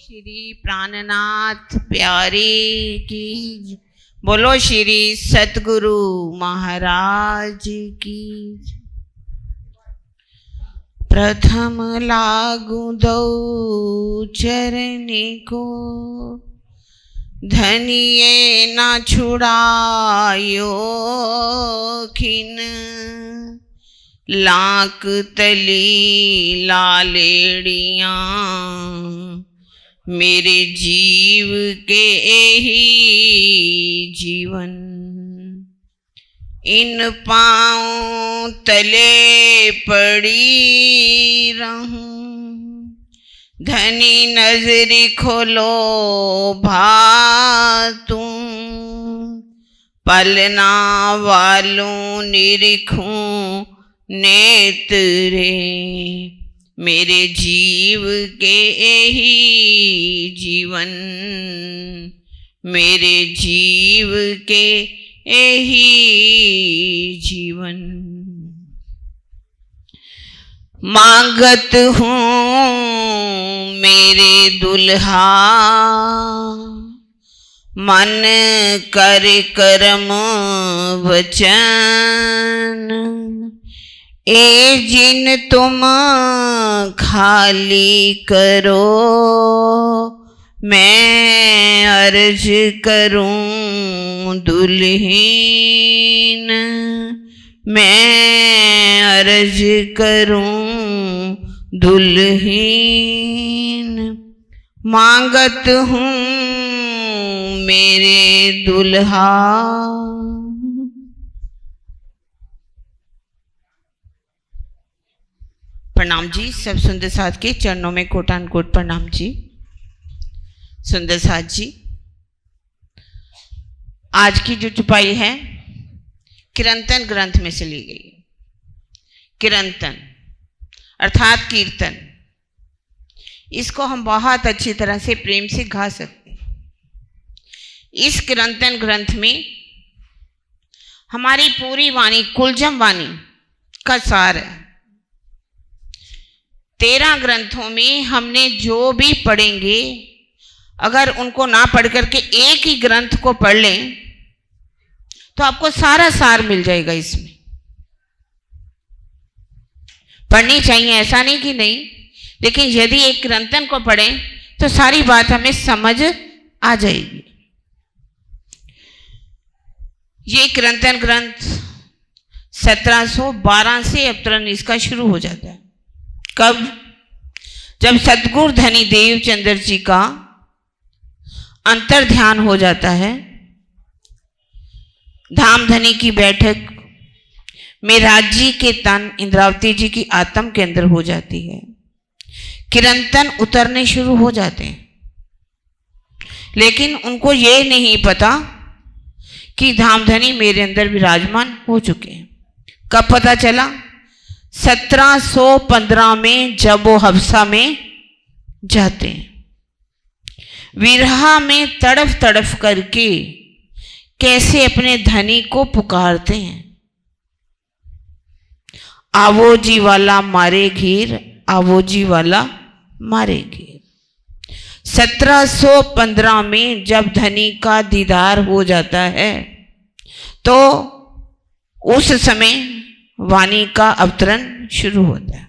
श्री प्राणनाथ प्यारे की, बोलो श्री सतगुरु महाराज की। प्रथम लागू दो चरण को, धनिये ना छुड़ायो खिन। लाक तली लालेड़ियाँ मेरे जीव के ही जीवन। इन पाँव तले पड़ी रहूं, धनी नजरी खोलो भातूं। पलना वालों निरखूं नेत्रे, मेरे जीव के ही जीवन। मेरे जीव के ही जीवन। मांगत हूँ मेरे दुल्हा, मन कर कर्म वचन। ए जिन तुम खाली करो, मैं अर्ज करूं दुल्हीन। मैं अर्ज करूं दुल्हीन। मांगत हूँ मेरे दुल्हा। प्रणाम जी। सब सुंदर साथ के चरणों में कोटान कोट प्रणाम जी। सुंदर साथ जी, आज की जो चुपाई है कीर्तन ग्रंथ में से ली गई। कीर्तन अर्थात कीर्तन, इसको हम बहुत अच्छी तरह से प्रेम से गा सकते हैं। इस कीर्तन ग्रंथ में हमारी पूरी वाणी कुलजम वाणी का सार है। 13 ग्रंथों में हमने जो भी पढ़ेंगे, अगर उनको ना पढ़ करके एक ही ग्रंथ को पढ़ लें तो आपको सारा सार मिल जाएगा। इसमें पढ़नी चाहिए, ऐसा नहीं कि नहीं, लेकिन यदि एक कीर्तन को पढ़ें तो सारी बात हमें समझ आ जाएगी। ये कीर्तन ग्रंथ 1712 से अवतरण इसका शुरू हो जाता है। कब? जब सतगुरु धनी देवचंद्र जी का अंतर ध्यान हो जाता है। धामधनी की बैठक में राज्य के तन इंद्रावती जी की आत्म के अंदर हो जाती है। कीर्तन उतरने शुरू हो जाते हैं, लेकिन उनको ये नहीं पता कि धामधनी मेरे अंदर विराजमान हो चुके हैं। कब पता चला? 1715 में जब वो हबसा में जाते हैं। विरहा में तड़फ तड़फ करके कैसे अपने धनी को पुकारते हैं। आवो जी वाला मारे घीर, आवो जी वाला मारे घीर। 1715 में जब धनी का दीदार हो जाता है तो उस समय वाणी का अवतरण शुरू होता है।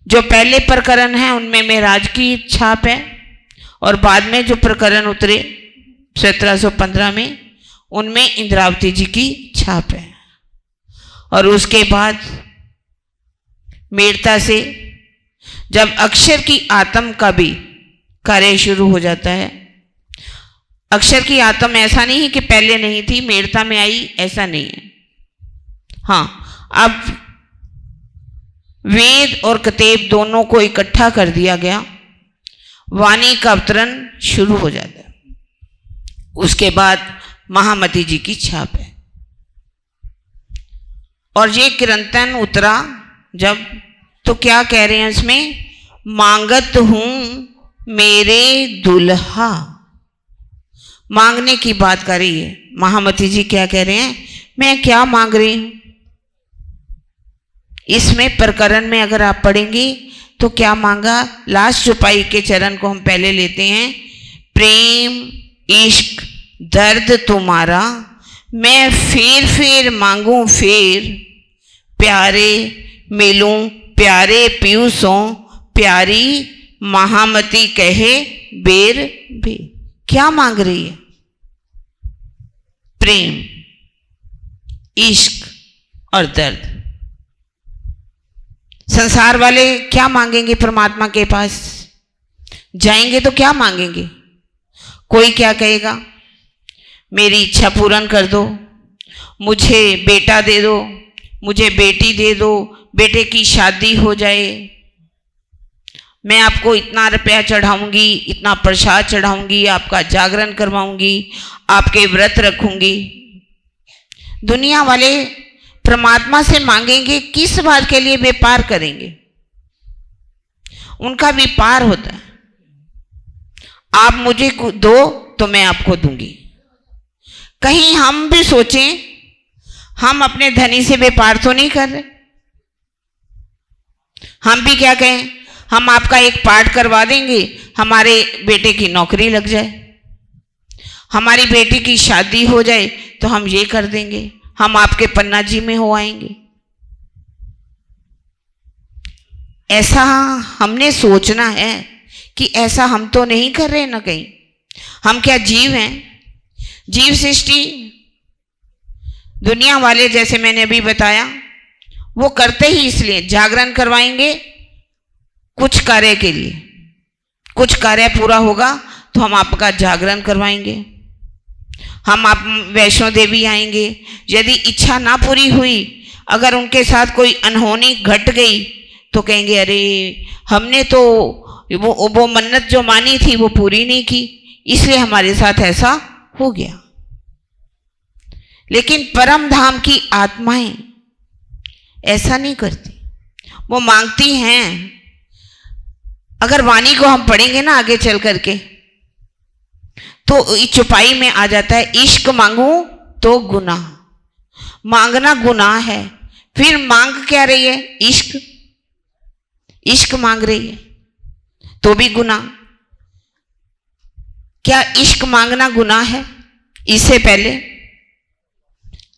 जो पहले प्रकरण है उनमें मेराज की छाप है, और बाद में जो प्रकरण उतरे 1715 में उनमें इंद्रावती जी की छाप है। और उसके बाद मेड़ता से जब अक्षर की आत्म का भी कार्य शुरू हो जाता है। अक्षर की आत्म ऐसा नहीं है कि पहले नहीं थी, मेड़ता में आई, ऐसा नहीं है। हाँ, अब वेद और कतेब दोनों को इकट्ठा कर दिया गया, वाणी का अवतरण शुरू हो जाता है। उसके बाद महामती जी की छाप है। और ये कीर्तन उतरा जब, तो क्या कह रहे हैं इसमें? मांगत हूं मेरे दुल्हा। मांगने की बात कर रही है महामती जी। क्या कह रहे हैं? मैं क्या मांग रही हूं? इसमें प्रकरण में अगर आप पढ़ेंगे तो क्या मांगा? लास्ट चौपाई के चरण को हम पहले लेते हैं। प्रेम इश्क दर्द तुम्हारा मैं फिर मांगूं फिर, प्यारे मिलूं प्यारे पीयूषों, प्यारी महामती कहे बेर बेर। क्या मांग रही है? प्रेम इश्क और दर्द। संसार वाले क्या मांगेंगे? परमात्मा के पास जाएंगे तो क्या मांगेंगे? कोई क्या कहेगा? मेरी इच्छा पूर्ण कर दो, मुझे बेटा दे दो, मुझे बेटी दे दो, बेटे की शादी हो जाए, मैं आपको इतना रुपया चढ़ाऊंगी, इतना प्रसाद चढ़ाऊंगी, आपका जागरण करवाऊंगी, आपके व्रत रखूंगी। दुनिया वाले परमात्मा से मांगेंगे किस बात के लिए? व्यापार करेंगे, उनका व्यापार होता है। आप मुझे दो तो मैं आपको दूंगी। कहीं हम भी सोचें, हम अपने धनी से व्यापार तो नहीं कर रहे। हम भी क्या कहें, हम आपका एक पाठ करवा देंगे, हमारे बेटे की नौकरी लग जाए, हमारी बेटी की शादी हो जाए तो हम ये कर देंगे, हम आपके पन्ना जी में हो आएंगे। ऐसा हमने सोचना है कि ऐसा हम तो नहीं कर रहे ना कहीं। हम क्या जीव हैं? जीव सृष्टि। दुनिया वाले जैसे मैंने अभी बताया वो करते ही इसलिए जागरण करवाएंगे कुछ कार्य के लिए। कुछ कार्य पूरा होगा तो हम आपका जागरण करवाएंगे, हम आप वैष्णो देवी आएंगे। यदि इच्छा ना पूरी हुई, अगर उनके साथ कोई अनहोनी घट गई तो कहेंगे अरे हमने तो वो मन्नत जो मानी थी वो पूरी नहीं की, इसलिए हमारे साथ ऐसा हो गया। लेकिन परम धाम की आत्माएं ऐसा नहीं करती, वो मांगती हैं। अगर वाणी को हम पढ़ेंगे ना आगे चल करके तो इस चौपाई में आ जाता है, इश्क मांगू तो गुनाह। मांगना गुनाह है, फिर मांग क्या रही है? इश्क। इश्क मांग रही है तो भी गुनाह। क्या इश्क मांगना गुनाह है? इससे पहले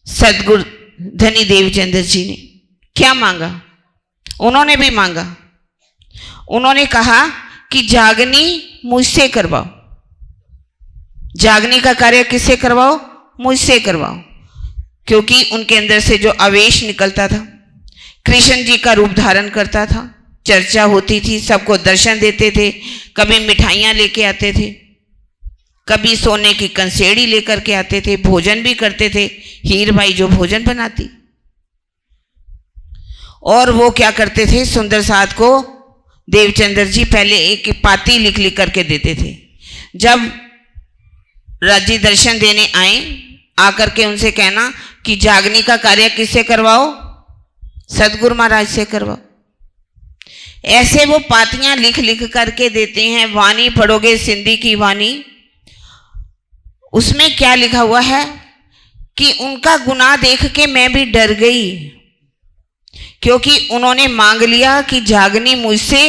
सदगुरु धनी देवचंद्र जी ने क्या मांगा? उन्होंने भी मांगा। उन्होंने कहा कि जागनी मुझसे करवाओ। जागने का कार्य किससे करवाओ? मुझसे करवाओ। क्योंकि उनके अंदर से जो आवेश निकलता था, कृष्ण जी का रूप धारण करता था, चर्चा होती थी, सबको दर्शन देते थे, कभी मिठाइयाँ लेके आते थे, कभी सोने की कंसेड़ी लेकर के आते थे, भोजन भी करते थे। हीर भाई जो भोजन बनाती, और वो क्या करते थे? सुंदर साथ को देवचंद्र जी पहले एक पाती लिख लिख करके देते थे। जब राज्य दर्शन देने आए, आकर के उनसे कहना कि जागने का कार्य किससे करवाओ? सदगुरु महाराज से करवाओ। ऐसे वो पातियां लिख लिख करके देते हैं। वाणी पढ़ोगे सिंधी की वाणी, उसमें क्या लिखा हुआ है कि उनका गुनाह देख के मैं भी डर गई, क्योंकि उन्होंने मांग लिया कि जागनी मुझसे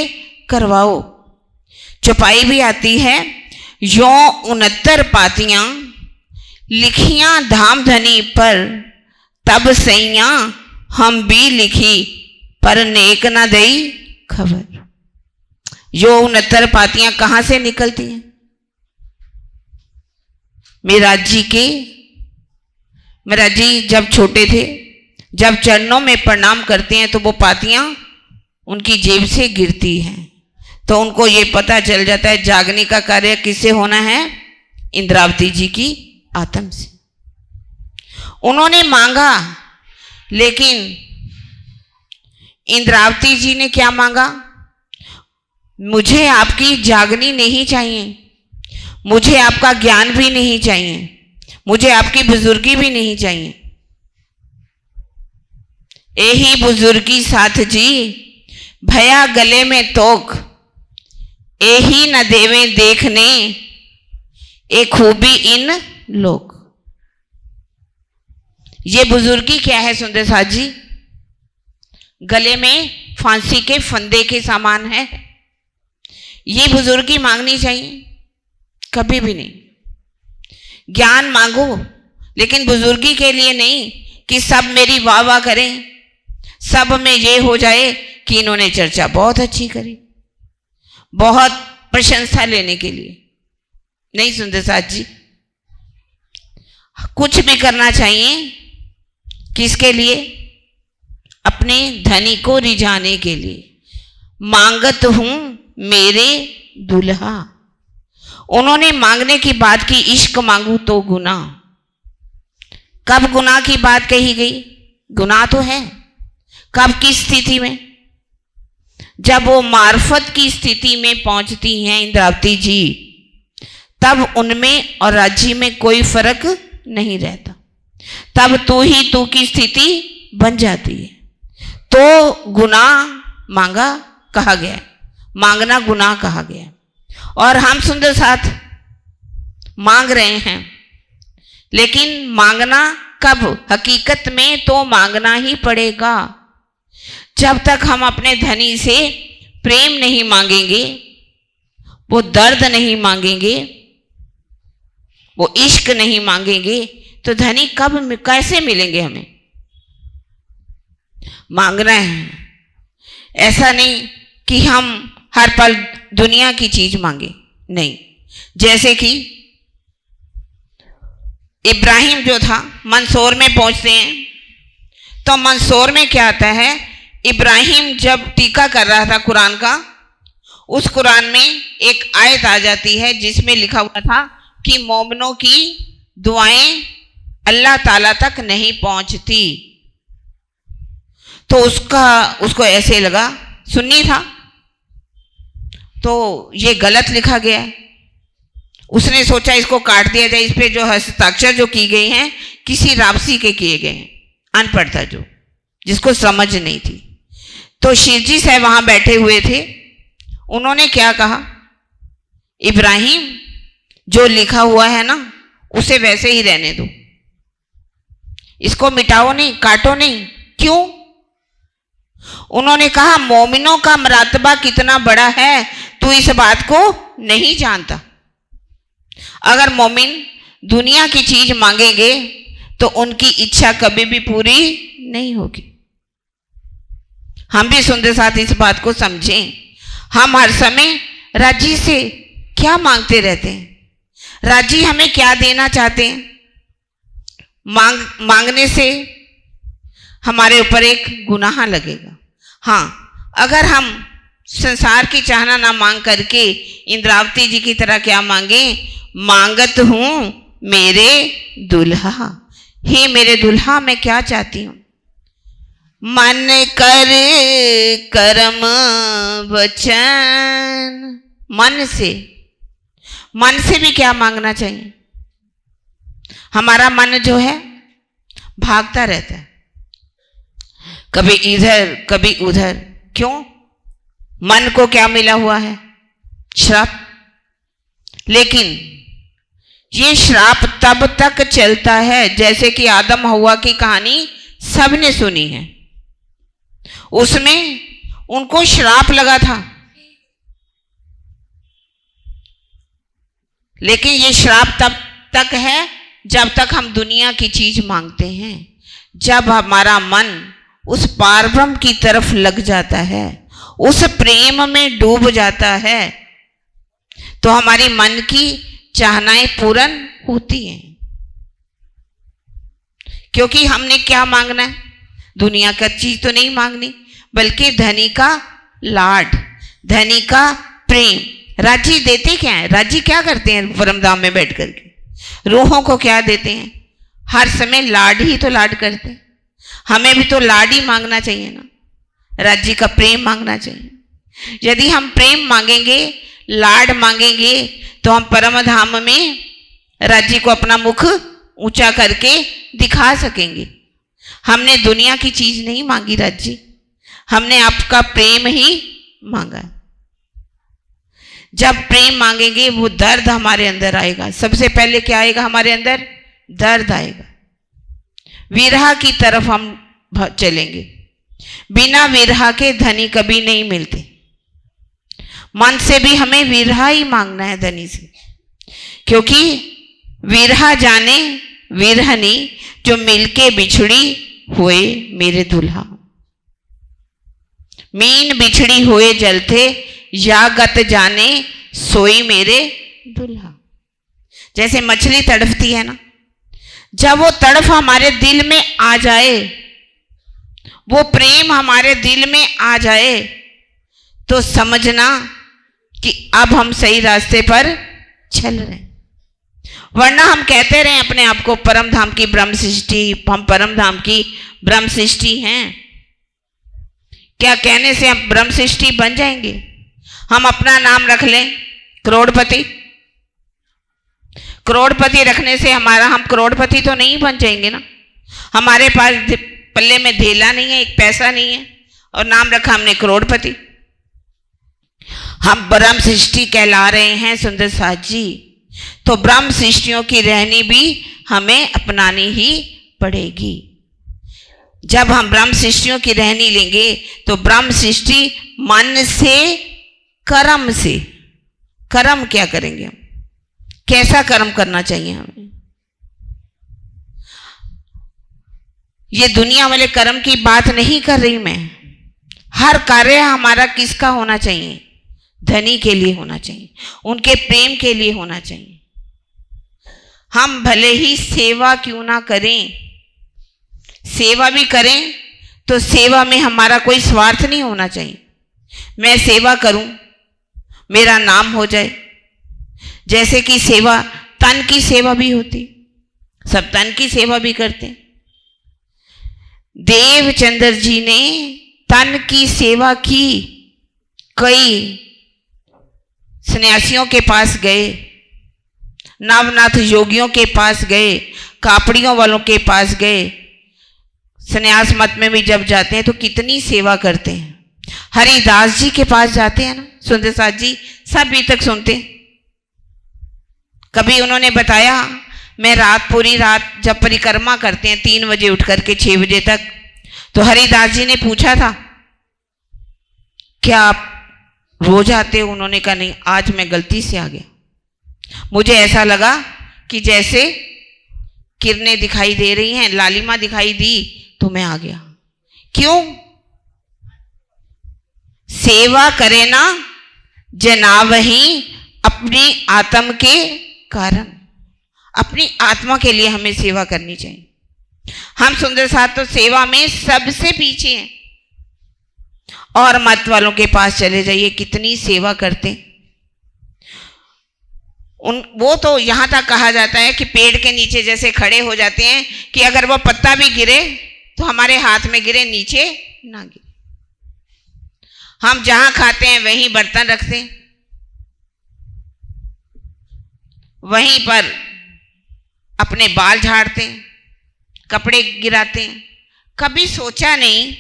करवाओ। चौपाई भी आती है, यो 69 पातियां लिखियां धाम धनी पर, तब सैया हम भी लिखी पर नेक न दई खबर। यो 69 पातियां कहां से निकलती हैं? महाराज जी जब छोटे थे, जब चरणों में प्रणाम करते हैं तो वो पातियां उनकी जेब से गिरती हैं, तो उनको ये पता चल जाता है जागने का कार्य किससे होना है? इंद्रावती जी की आत्मा से। उन्होंने मांगा, लेकिन इंद्रावती जी ने क्या मांगा? मुझे आपकी जागनी नहीं चाहिए, मुझे आपका ज्ञान भी नहीं चाहिए, मुझे आपकी बुजुर्गी भी नहीं चाहिए। यही बुजुर्गी साथ जी भया गले में तोक, यही न देवे देखने ए खूबी इन लोग। ये बुजुर्गी क्या है सुंदर साथ जी? गले में फांसी के फंदे के समान है। ये बुजुर्गी मांगनी चाहिए? कभी भी नहीं। ज्ञान मांगो, लेकिन बुजुर्गी के लिए नहीं कि सब मेरी वाह वाह करें, सब में ये हो जाए कि इन्होंने चर्चा बहुत अच्छी करी, बहुत प्रशंसा लेने के लिए नहीं। सुंदर साथ जी, कुछ भी करना चाहिए किसके लिए? अपने धनी को रिझाने के लिए। मांगत हूं मेरे दुल्हा। उन्होंने मांगने की बात की, इश्क मांगू तो गुनाह। कब गुनाह की बात कही गई? गुनाह तो है। कब, किस स्थिति में? जब वो मार्फत की स्थिति में पहुंचती हैं इंद्रावती जी, तब उनमें और राज्य में कोई फर्क नहीं रहता। तब तू ही तू की स्थिति बन जाती है। तो गुनाह मांगा कहा गया, मांगना गुनाह कहा गया। और हम सुंदर साथ मांग रहे हैं, लेकिन मांगना कब? हकीकत में तो मांगना ही पड़ेगा। जब तक हम अपने धनी से प्रेम नहीं मांगेंगे, वो दर्द नहीं मांगेंगे, वो इश्क नहीं मांगेंगे, तो धनी कब, कैसे मिलेंगे हमें? मांगना है। ऐसा नहीं कि हम हर पल दुनिया की चीज मांगे, नहीं। जैसे कि इब्राहिम जो था, मंदसौर में पहुंचते हैं, तो मंदसौर में क्या आता है? इब्राहिम जब टीका कर रहा था कुरान का, उस कुरान में एक आयत आ जाती है जिसमें लिखा हुआ था कि मोमिनों की दुआएं अल्लाह ताला तक नहीं पहुंचती। तो उसको ऐसे लगा, सुन्नी था, तो ये गलत लिखा गया। उसने सोचा इसको काट दिया जाए, इस पे जो हस्ताक्षर जो की गई हैं किसी रापसी के किए गए हैं, अनपढ़ था जो, जिसको समझ नहीं थी। तो शिरजी साहब वहां बैठे हुए थे, उन्होंने क्या कहा? इब्राहिम जो लिखा हुआ है ना, उसे वैसे ही रहने दो, इसको मिटाओ नहीं, काटो नहीं। क्यों? उन्होंने कहा मोमिनों का मरातबा कितना बड़ा है, तू इस बात को नहीं जानता। अगर मोमिन दुनिया की चीज मांगेंगे तो उनकी इच्छा कभी भी पूरी नहीं होगी। हम भी सुनते साथ इस बात को समझें। हम हर समय राजी से क्या मांगते रहते हैं? राजी हमें क्या देना चाहते हैं? मांगने से हमारे ऊपर एक गुनाह लगेगा। हाँ, अगर हम संसार की चाहना ना मांग करके इंद्रावती जी की तरह क्या मांगे? मांगत हूं मेरे दुल्हा। हे मेरे दुल्हा, मैं क्या चाहती हूं? मन कर कर्म वचन। मन से भी क्या मांगना चाहिए? हमारा मन जो है भागता रहता है, कभी इधर कभी उधर। क्यों? मन को क्या मिला हुआ है? श्राप। लेकिन ये श्राप तब तक चलता है, जैसे कि आदम हव्वा की कहानी सबने सुनी है, उसमें उनको श्राप लगा था। लेकिन ये श्राप तब तक है जब तक हम दुनिया की चीज मांगते हैं। जब हमारा मन उस पारब्रह्म की तरफ लग जाता है, उस प्रेम में डूब जाता है, तो हमारी मन की चाहनाएं पूर्ण होती हैं। क्योंकि हमने क्या मांगना है? दुनिया का चीज तो नहीं मांगनी, बल्कि धनी का लाड, धनी का प्रेम। राजी देते क्या है? राजी क्या करते हैं परमधाम में बैठ करके? रूहों को क्या देते हैं? हर समय लाड ही तो लाड करते हैं। हमें भी तो लाड ही मांगना चाहिए ना, राज्य का प्रेम मांगना चाहिए। यदि हम प्रेम मांगेंगे, लाड मांगेंगे, तो हम परम धाम में राज्य को अपना मुख ऊंचा करके दिखा सकेंगे। हमने दुनिया की चीज नहीं मांगी राज्य, हमने आपका प्रेम ही मांगा। जब प्रेम मांगेंगे, वो दर्द हमारे अंदर आएगा। सबसे पहले क्या आएगा हमारे अंदर? दर्द आएगा। विरह की तरफ हम चलेंगे। बिना विरहा के धनी कभी नहीं मिलते। मन से भी हमें विरहा ही मांगना है धनी से, क्योंकि विरहा जाने विरहनी जो मिलके बिछड़ी हुए मेरे दुल्हा। मीन बिछड़ी हुए जलते या गत जाने सोई मेरे दुल्हा। जैसे मछली तड़फती है ना, जब वो तड़फ हमारे दिल में आ जाए, वो प्रेम हमारे दिल में आ जाए, तो समझना कि अब हम सही रास्ते पर चल रहे हैं। वरना हम कहते रहे अपने आप को परम धाम की ब्रह्म सृष्टि, हम परम धाम की ब्रह्म सृष्टि हैं। क्या कहने से हम ब्रह्म सृष्टि बन जाएंगे? हम अपना नाम रख लें करोड़पति। करोड़पति रखने से हम करोड़पति तो नहीं बन जाएंगे ना। हमारे पास पल्ले में धेला नहीं है, एक पैसा नहीं है, और नाम रखा हमने करोड़पति। हम ब्रह्म सृष्टि कहला रहे हैं सुंदर साथ जी, तो ब्रह्म सृष्टियों की रहनी भी हमें अपनानी ही पड़ेगी। जब हम ब्रह्म सृष्टियों की रहनी लेंगे तो ब्रह्म सृष्टि मन से, कर्म से। कर्म क्या करेंगे हम? कैसा कर्म करना चाहिए हमें? ये दुनिया वाले कर्म की बात नहीं कर रही मैं। हर कार्य हमारा किसका होना चाहिए? धनी के लिए होना चाहिए, उनके प्रेम के लिए होना चाहिए। हम भले ही सेवा क्यों ना करें, सेवा भी करें तो सेवा में हमारा कोई स्वार्थ नहीं होना चाहिए। मैं सेवा करूं, मेरा नाम हो जाए। जैसे कि सेवा, तन की सेवा भी होती, सब तन की सेवा भी करते हैं। देवचंद्र जी ने तन की सेवा की। कई सन्यासियों के पास गए, नवनाथ योगियों के पास गए, कापड़ियों वालों के पास गए। सन्यास मत में भी जब जाते हैं तो कितनी सेवा करते हैं। हरिदास जी के पास जाते हैं ना सुंदर साथ जी, सब अभी तक सुनते हैं। कभी उन्होंने बताया, मैं पूरी रात जब परिक्रमा करते हैं 3 बजे उठ करके 6 बजे तक, तो हरिदास जी ने पूछा था क्या आप रोज आते हो? उन्होंने कहा नहीं, आज मैं गलती से आ गया। मुझे ऐसा लगा कि जैसे किरणें दिखाई दे रही हैं, लालिमा दिखाई दी, तो मैं आ गया। क्यों? सेवा करे ना जना वही अपनी आत्म के कारण। अपनी आत्मा के लिए हमें सेवा करनी चाहिए। हम सुंदर साथ तो सेवा में सबसे पीछे हैं। और मत वालों के पास चले जाइए, कितनी सेवा करते। वो तो यहां तक कहा जाता है कि पेड़ के नीचे जैसे खड़े हो जाते हैं कि अगर वो पत्ता भी गिरे तो हमारे हाथ में गिरे, नीचे ना गिरे। हम जहां खाते हैं वहीं बर्तन रखते हैं, वहीं पर अपने बाल झाड़ते हैं, कपड़े गिराते हैं। कभी सोचा नहीं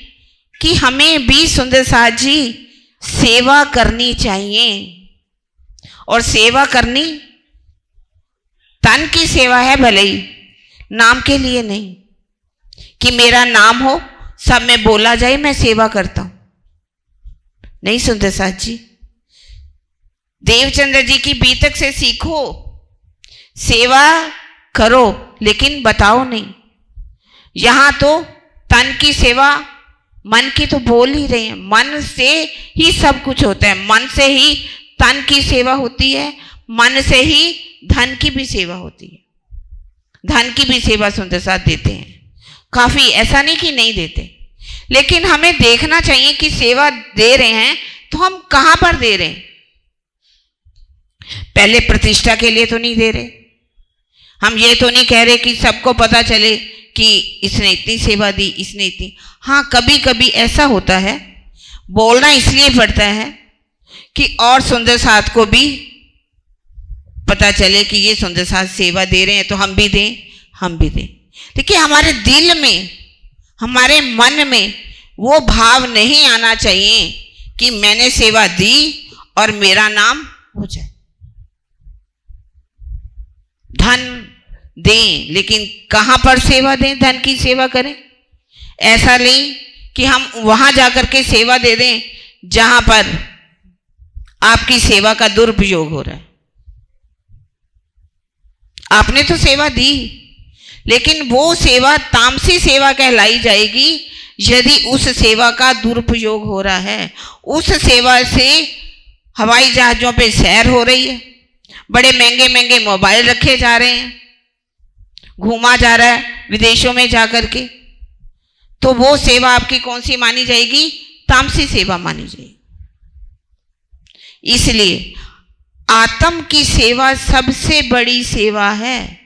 कि हमें भी सुंदर साथ जी सेवा करनी चाहिए। और सेवा करनी तन की सेवा है, भले ही नाम के लिए नहीं कि मेरा नाम हो, सब में बोला जाए मैं सेवा करता हूं। नहीं सुंदर साथ जी, देवचंद्र जी की बीतक से सीखो, सेवा करो लेकिन बताओ नहीं। यहां तो तन की सेवा, मन की तो बोल ही रहे हैं। मन से ही सब कुछ होता है, मन से ही तन की सेवा होती है, मन से ही धन की भी सेवा होती है। धन की भी सेवा सुंदर साथ देते हैं काफी, ऐसा नहीं कि नहीं देते, लेकिन हमें देखना चाहिए कि सेवा दे रहे हैं तो हम कहां पर दे रहे हैं। पहले प्रतिष्ठा के लिए तो नहीं दे रहे। हम ये तो नहीं कह रहे कि सबको पता चले कि इसने इतनी सेवा दी, इसने इतनी। हाँ, कभी कभी ऐसा होता है, बोलना इसलिए पड़ता है कि और सुंदर साथ को भी पता चले कि ये सुंदर साथ सेवा दे रहे हैं तो हम भी दें, हम भी दें। देखिए, हमारे दिल में, हमारे मन में वो भाव नहीं आना चाहिए कि मैंने सेवा दी और मेरा नाम हो जाए। धन दें, लेकिन कहां पर सेवा दें? धन की सेवा करें। ऐसा नहीं कि हम वहां जाकर के सेवा दे दें जहां पर आपकी सेवा का दुरुपयोग हो रहा है। आपने तो सेवा दी, लेकिन वो सेवा तामसी सेवा कहलाई जाएगी यदि उस सेवा का दुरुपयोग हो रहा है। उस सेवा से हवाई जहाजों पे सैर हो रही है, बड़े महंगे महंगे मोबाइल रखे जा रहे हैं, घूमा जा रहा है विदेशों में जाकर के, तो वो सेवा आपकी कौन सी मानी जाएगी? तामसी सेवा मानी जाएगी। इसलिए आत्म की सेवा सबसे बड़ी सेवा है,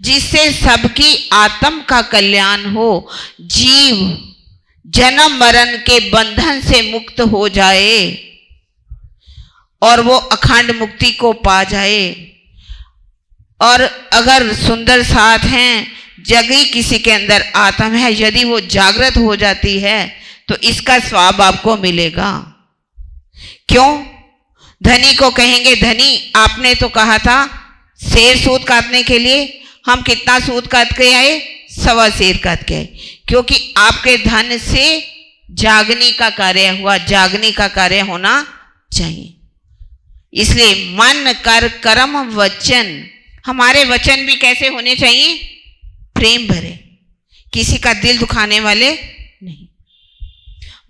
जिससे सबकी आत्म का कल्याण हो, जीव जन्म मरण के बंधन से मुक्त हो जाए और वो अखंड मुक्ति को पा जाए। और अगर सुंदर साथ हैं, जगी किसी के अंदर आत्म है, यदि वो जागृत हो जाती है तो इसका स्वाब आपको मिलेगा। क्यों? धनी को कहेंगे, धनी आपने तो कहा था शेर सूद काटने के लिए, हम कितना सूद काट के आए? 1.25 शेर काट के आए। क्योंकि आपके धन से जागने का कार्य हुआ, जागने का कार्य होना चाहिए। इसलिए मन कर कर्म वचन, हमारे वचन भी कैसे होने चाहिए? प्रेम भरे, किसी का दिल दुखाने वाले नहीं।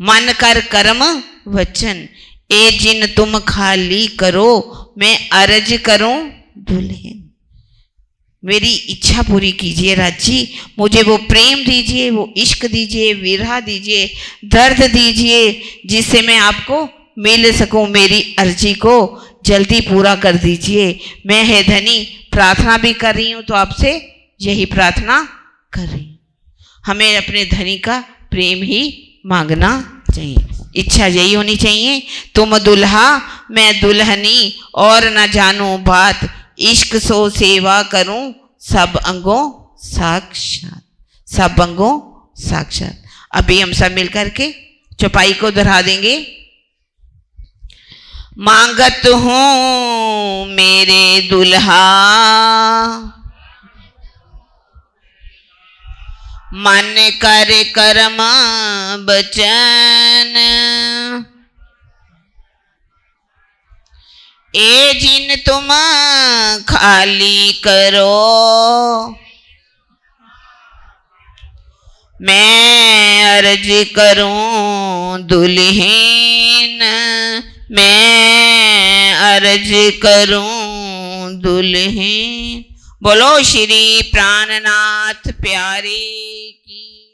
मन कर कर्म वचन, ए जिन तुम खाली करो, मैं अर्ज करूं दुल्हन। मेरी इच्छा पूरी कीजिए राज जी, मुझे वो प्रेम दीजिए, वो इश्क दीजिए, विरह दीजिए, दर्द दीजिए, जिससे मैं आपको मिल सकूं। मेरी अर्जी को जल्दी पूरा कर दीजिए। मैं है धनी प्रार्थना भी कर रही हूं, तो आपसे यही प्रार्थना कर रही हूं। हमें अपने धनी का प्रेम ही मांगना चाहिए, इच्छा यही होनी चाहिए। तुम दुल्हा मैं दुल्हनी, और न जानू बात, इश्क सो सेवा करूं सब अंगों साक्षात, सब अंगों साक्षात। अभी हम सब मिलकर के चौपाई को दोहरा देंगे। मांगत हूं मेरे दुल्हा, मन कर कर्म बचन, ए जिन तुम खाली करो, मैं अर्ज करूं दुल्हन, मैं अर्ज करूं दुल्हन। बोलो श्री प्राणनाथ प्यारे की।